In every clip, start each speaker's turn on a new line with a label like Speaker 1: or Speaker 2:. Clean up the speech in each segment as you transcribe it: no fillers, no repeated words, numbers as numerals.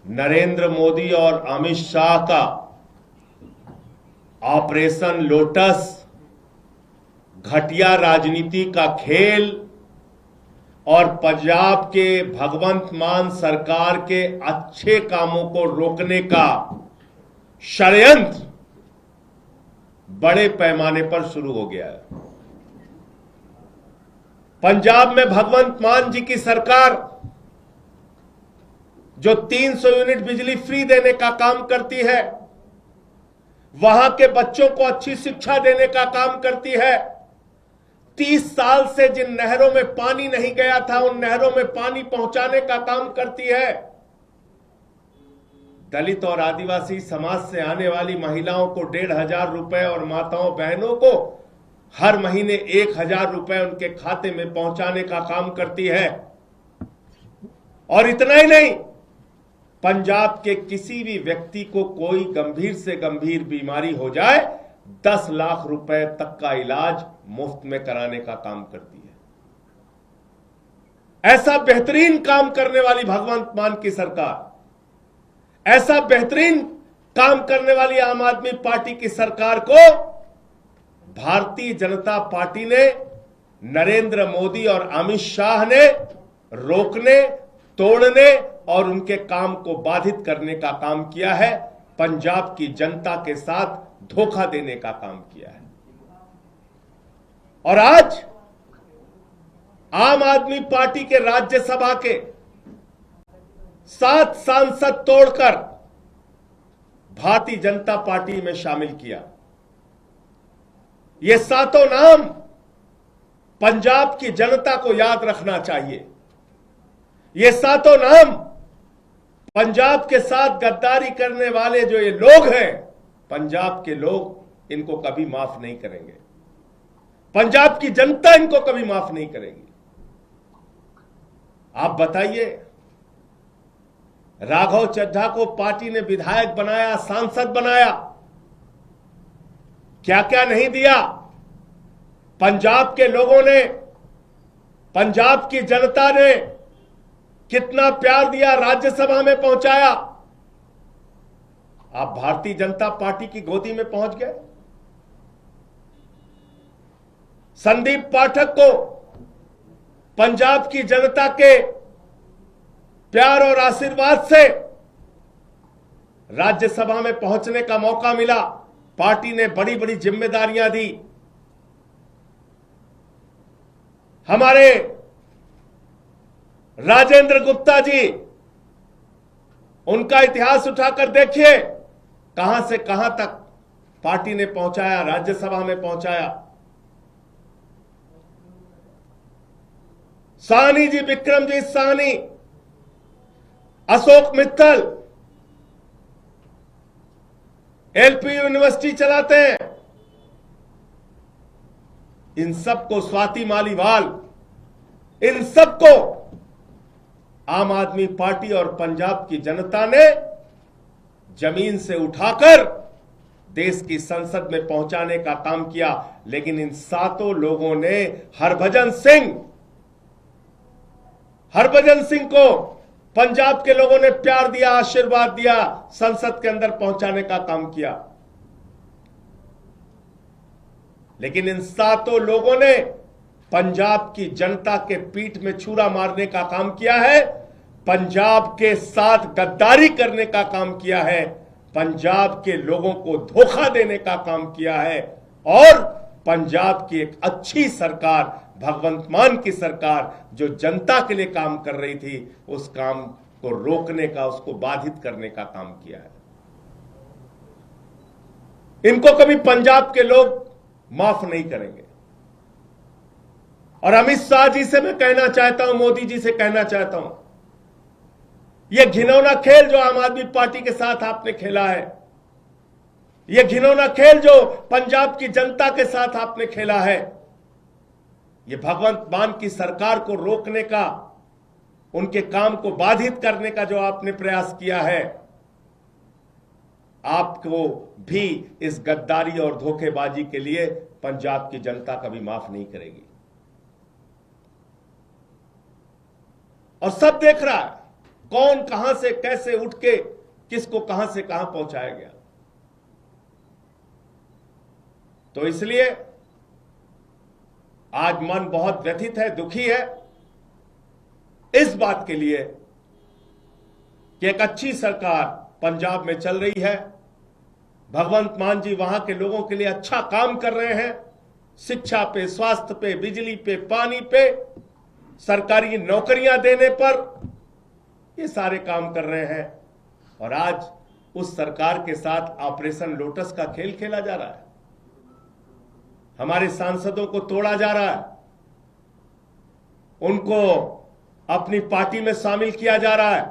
Speaker 1: नरेंद्र मोदी और अमित शाह का operation lotus घटिया राजनीति का खेल और पंजाब के भगवंत मान सरकार के अच्छे कामों को रोकने का षड्यंत्र बड़े पैमाने पर शुरू हो गया है। पंजाब में भगवंत मान जी की सरकार जो 300 यूनिट बिजली फ्री देने का काम करती है, वहां के बच्चों को अच्छी शिक्षा देने का काम करती है, 30 साल से जिन नहरों में पानी नहीं गया था उन नहरों में पानी पहुंचाने का काम करती है, दलित और आदिवासी समाज से आने वाली महिलाओं को 1,500 रुपए और माताओं बहनों को हर महीने 1,000 रुपए उनके खाते में पहुंचाने का काम करती है। और इतना ही नहीं, पंजाब के किसी भी व्यक्ति को कोई गंभीर से गंभीर बीमारी हो जाए 10 लाख रुपए तक का इलाज मुफ्त में कराने का काम करती है। ऐसा बेहतरीन काम करने वाली भगवंत मान की सरकार, ऐसा बेहतरीन काम करने वाली आम आदमी पार्टी की सरकार को भारतीय जनता पार्टी ने, नरेंद्र मोदी और अमित शाह ने रोकने, तोड़ने और उनके काम को बाधित करने का काम किया है। पंजाब की जनता के साथ धोखा देने का काम किया है। और आज आम आदमी पार्टी के राज्यसभा के 7 सांसद तोड़कर भारतीय जनता पार्टी में शामिल किया। ये 7 नाम पंजाब की जनता को याद रखना चाहिए। ये 7 नाम पंजाब के साथ गद्दारी करने वाले जो ये लोग हैं, पंजाब के लोग इनको कभी माफ नहीं करेंगे। पंजाब की जनता इनको कभी माफ नहीं करेगी। आप बताइए, राघव चड्ढा को पार्टी ने विधायक बनाया, सांसद बनाया, क्या क्या नहीं दिया। पंजाब के लोगों ने, पंजाब की जनता ने कितना प्यार दिया, राज्यसभा में पहुंचाया। आप भारतीय जनता पार्टी की गोदी में पहुंच गए। संदीप पाठक को पंजाब की जनता के प्यार और आशीर्वाद से राज्यसभा में पहुंचने का मौका मिला। पार्टी ने बड़ी बड़ी जिम्मेदारियां दी। हमारे राजेंद्र गुप्ता जी, उनका इतिहास उठाकर देखिए, कहां से कहां तक पार्टी ने पहुंचाया, राज्यसभा में पहुंचाया। साहनी जी, विक्रमजीत साहनी, अशोक मित्तल एलपी यूनिवर्सिटी चलाते हैं। इन सबको, स्वाति मालीवाल, इन सबको आम आदमी पार्टी और पंजाब की जनता ने जमीन से उठाकर देश की संसद में पहुंचाने का काम किया। लेकिन इन 7 लोगों ने हरभजन सिंह को पंजाब के लोगों ने प्यार दिया, आशीर्वाद दिया, संसद के अंदर पहुंचाने का काम किया। लेकिन इन 7 लोगों ने पंजाब की जनता के पीठ में छुरा मारने का काम किया है, पंजाब के साथ गद्दारी करने का काम किया है, पंजाब के लोगों को धोखा देने का काम किया है और पंजाब की एक अच्छी सरकार, भगवंत मान की सरकार जो जनता के लिए काम कर रही थी, उस काम को रोकने का, उसको बाधित करने का काम किया है। इनको कभी पंजाब के लोग माफ नहीं करेंगे। और अमित शाह जी से मैं कहना चाहता हूं, मोदी जी से कहना चाहता हूं, यह घिनौना खेल जो आम आदमी पार्टी के साथ आपने खेला है, यह घिनौना खेल जो पंजाब की जनता के साथ आपने खेला है, यह भगवंत मान की सरकार को रोकने का, उनके काम को बाधित करने का जो आपने प्रयास किया है, आपको भी इस गद्दारी और धोखेबाजी के लिए पंजाब की जनता कभी माफ नहीं करेगी। और सब देख रहा है, कौन कहां से कैसे उठ के किसको कहां से कहां पहुंचाया गया। तो इसलिए आज मन बहुत व्यथित है, दुखी है इस बात के लिए कि एक अच्छी सरकार पंजाब में चल रही है। भगवंत मान जी वहां के लोगों के लिए अच्छा काम कर रहे हैं, शिक्षा पे, स्वास्थ्य पे, बिजली पे, पानी पे, सरकारी नौकरियां देने पर, ये सारे काम कर रहे हैं। और आज उस सरकार के साथ ऑपरेशन लोटस का खेल खेला जा रहा है। हमारे सांसदों को तोड़ा जा रहा है, उनको अपनी पार्टी में शामिल किया जा रहा है,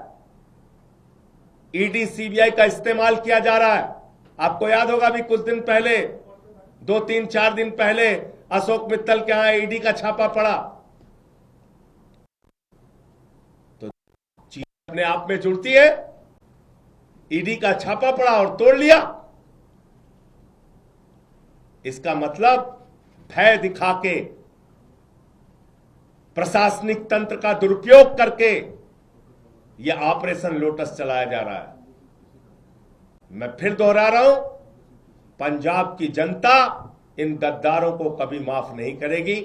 Speaker 1: ईडी सीबीआई का इस्तेमाल किया जा रहा है। आपको याद होगा भी कुछ दिन पहले, 2-3-4 दिन पहले अशोक मित्तल के यहां ईडी का छापा पड़ा। तो चीज अपने आप में जुड़ती है, ईडी का छापा पड़ा और तोड़ लिया। इसका मतलब भय दिखा के, प्रशासनिक तंत्र का दुरुपयोग करके यह ऑपरेशन लोटस चलाया जा रहा है। मैं फिर दोहरा रहा हूं, पंजाब की जनता इन गद्दारों को कभी माफ नहीं करेगी।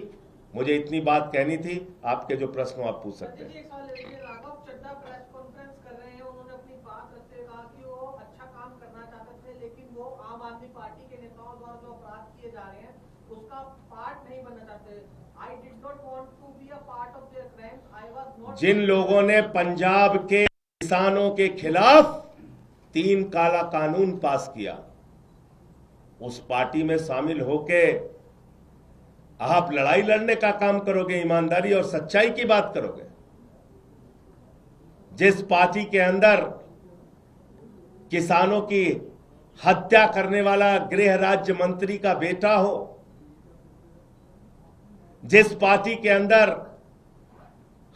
Speaker 1: मुझे इतनी बात कहनी थी। आपके जो प्रश्न आप पूछ सकते हैं।
Speaker 2: राघव चड्ढा प्रेस कॉन्फ्रेंस कर रहे हैं, उन्होंने अपनी बात रखते हुए कहा कि वो अच्छा काम करना चाहते थे, लेकिन वो आम आदमी पार्टी के नेताओं द्वारा जो अपराध किए जा रहे हैं उसका पार्ट नहीं बनना चाहते। I did not want to be a part of their crimes. I was not.
Speaker 1: जिन लोगों ने पंजाब के किसानों के खिलाफ 3 काला कानून पास किया, उस पार्टी में शामिल होके आप लड़ाई लड़ने का काम करोगे, ईमानदारी और सच्चाई की बात करोगे। जिस पार्टी के अंदर किसानों की हत्या करने वाला गृह राज्य मंत्री का बेटा हो, जिस पार्टी के अंदर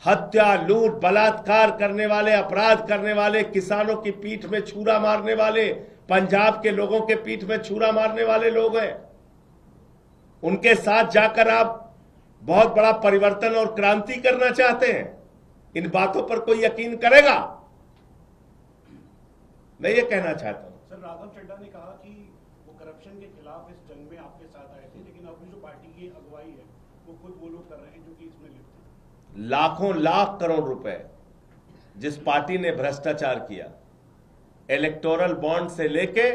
Speaker 1: हत्या, लूट, बलात्कार करने वाले, अपराध करने वाले, किसानों की पीठ में छुरा मारने वाले, पंजाब के लोगों के पीठ में छुरा मारने वाले लोग हैं, उनके साथ जाकर आप बहुत बड़ा परिवर्तन और क्रांति करना चाहते हैं। इन बातों पर कोई यकीन करेगा? मैं ये कहना चाहता हूं।
Speaker 3: सर, राघव चड्ढा ने कहा कि वो करप्शन के खिलाफ इस जंग में आपके साथ आए थे, लेकिन अपनी जो पार्टी की अगुवाई है वो खुद वो लोग कर रहे हैं जो कि इसमें लिप्त हैं।
Speaker 1: लाखों लाख करोड़ रुपए जिस पार्टी ने भ्रष्टाचार किया, इलेक्टोरल बॉन्ड से लेके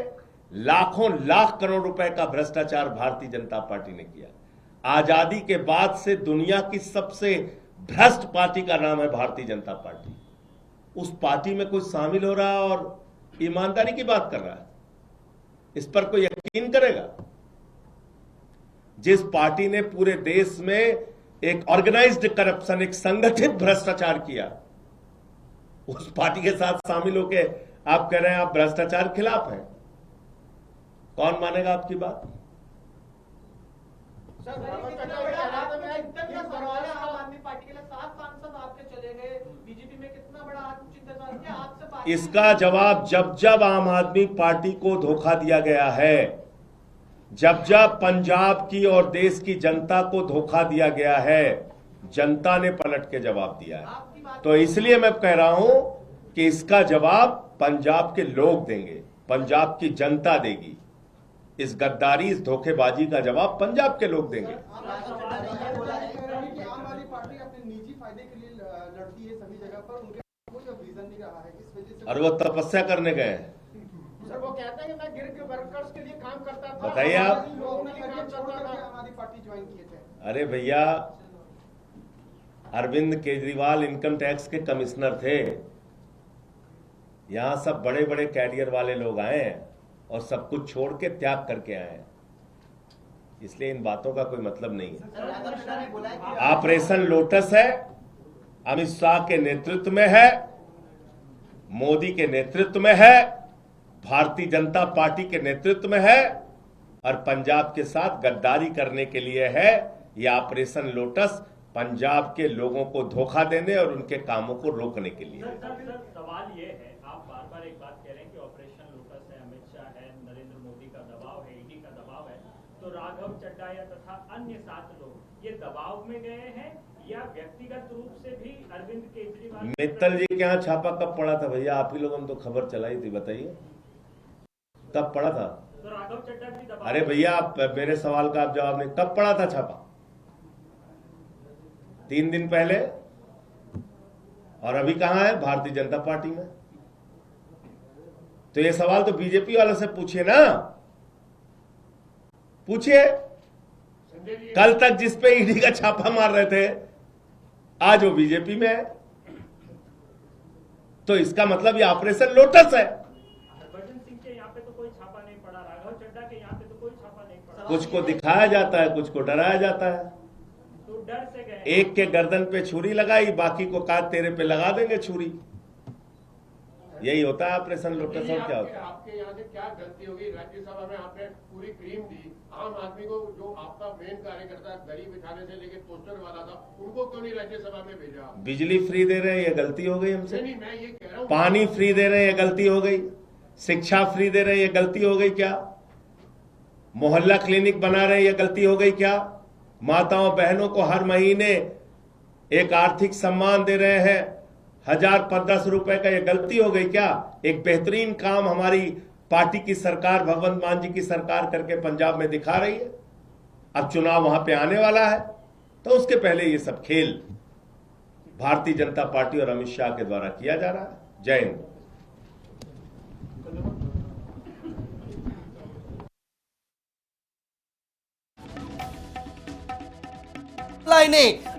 Speaker 1: लाखों लाख करोड़ रुपए का भ्रष्टाचार भारतीय जनता पार्टी ने किया। आजादी के बाद से दुनिया की सबसे भ्रष्ट पार्टी का नाम है भारतीय जनता पार्टी। उस पार्टी में कोई शामिल हो रहा है और ईमानदारी की बात कर रहा है, इस पर कोई यकीन करेगा? जिस पार्टी ने पूरे देश में एक ऑर्गेनाइज्ड करप्शन, एक संगठित भ्रष्टाचार किया, उस पार्टी के साथ शामिल होके आप कह रहे हैं आप भ्रष्टाचार खिलाफ हैं। कौन मानेगा आपकी बात? इसका जवाब जब जब आम आदमी पार्टी को धोखा दिया गया है, जब जब पंजाब की और देश की जनता को धोखा दिया गया है, जनता ने पलट के जवाब दिया है। तो इसलिए मैं कह रहा हूं कि इसका जवाब पंजाब के लोग देंगे, पंजाब की जनता देगी। इस गद्दारी, इस धोखेबाजी का जवाब पंजाब के लोग देंगे।
Speaker 2: आम आदमी पार्टी अपने निजी फायदे के लिए लड़ती है सभी जगह पर, उनके कोई रीजन नहीं रहा है, इस वजह से।
Speaker 1: और वो तपस्या करने गए हैं।
Speaker 2: सर, वो कहता है कि मैं गिर के वर्कर्स के लिए काम करता था।
Speaker 1: बताइए आप।
Speaker 2: लोगों ने आम आदमी पार्टी ज्वाइन किए थे।
Speaker 1: अरे भैया, अरविंद केजरीवाल इनकम टैक्स के कमिश्नर थे। यहां सब बड़े बड़े कैरियर वाले लोग आए हैं और सब कुछ छोड़ के त्याग करके आए हैं, इसलिए इन बातों का कोई मतलब नहीं है। ऑपरेशन लोटस है, अमित शाह के नेतृत्व में है, मोदी के नेतृत्व में है, भारतीय जनता पार्टी के नेतृत्व में है, और पंजाब के साथ गद्दारी करने के लिए है। यह ऑपरेशन लोटस पंजाब के लोगों को धोखा देने और उनके कामों को रोकने के लिए।
Speaker 4: सवाल ये है, आप बार बार एक बात कह रहे हैं कि ऑपरेशन लोटस है, अमित शाह है, नरेंद्र मोदी का दबाव है, ईडी का दबाव है, तो राघव चड्ढा या तथा अन्य 7 लोग ये दबाव में गए हैं या व्यक्तिगत रूप से भी अरविंद केजरीवाल
Speaker 1: मित्तल जी के यहाँ छापा कब पड़ा था भैया? आप ही लोगों ने तो खबर चलाई थी, बताइए कब पड़ा था?
Speaker 4: तो राघव चड्ढा भी दबाव
Speaker 1: अरे भैया, आप मेरे सवाल का आप जवाब नहीं, कब पड़ा था छापा? 3 दिन पहले। और अभी कहां है? भारतीय जनता पार्टी में। तो ये सवाल तो बीजेपी वालों से पूछिए ना, पूछिए। कल तक जिस पे ईडी का छापा मार रहे थे, आज वो बीजेपी में है। तो इसका मतलब ये ऑपरेशन लोटस है।
Speaker 4: हरभजन सिंह के यहाँ पे तो कोई छापा नहीं पड़ा, राघव चड्ढा के यहाँ पे तो कोई छापा नहीं पड़ा।
Speaker 1: कुछ को दिखाया जाता है, कुछ को डराया जाता है।
Speaker 4: तो डर से गए।
Speaker 1: एक के गर्दन पे छुरी लगाई, बाकी को कहा तेरे पे लगा देंगे छुरी। यही होता है ऑपरेशन लोटस। और क्या होता है?
Speaker 5: आपके यहाँ से क्या गलती होगी? राज्यसभा में आपने पूरी क्रीम दी, आम आदमी को जो आपका मेन कार्यकर्ता दरी बिछाने से लेके पोस्टर वाला था, उनको क्यों नहीं राज्यसभा में भेजा?
Speaker 1: बिजली फ्री दे रहे हैं, ये गलती हो गई हमसे।
Speaker 5: नहीं, मैं ये कह रहा हूँ,
Speaker 1: पानी फ्री दे रहे हैं, ये गलती हो गई। शिक्षा फ्री दे रहे हैं, ये गलती हो गई क्या? मोहल्ला क्लिनिक बना रहे हैं, ये गलती हो गई क्या? माताओं बहनों को हर महीने एक आर्थिक सम्मान दे रहे हैं, 1000-1500 रुपए का, ये गलती हो गई क्या? एक बेहतरीन काम हमारी पार्टी की सरकार, भगवंत मान जी की सरकार करके पंजाब में दिखा रही है। अब चुनाव वहां पे आने वाला है, तो उसके पहले ये सब खेल भारतीय जनता पार्टी और अमित शाह के द्वारा किया जा रहा है। जय हिंद।
Speaker 6: लाइनें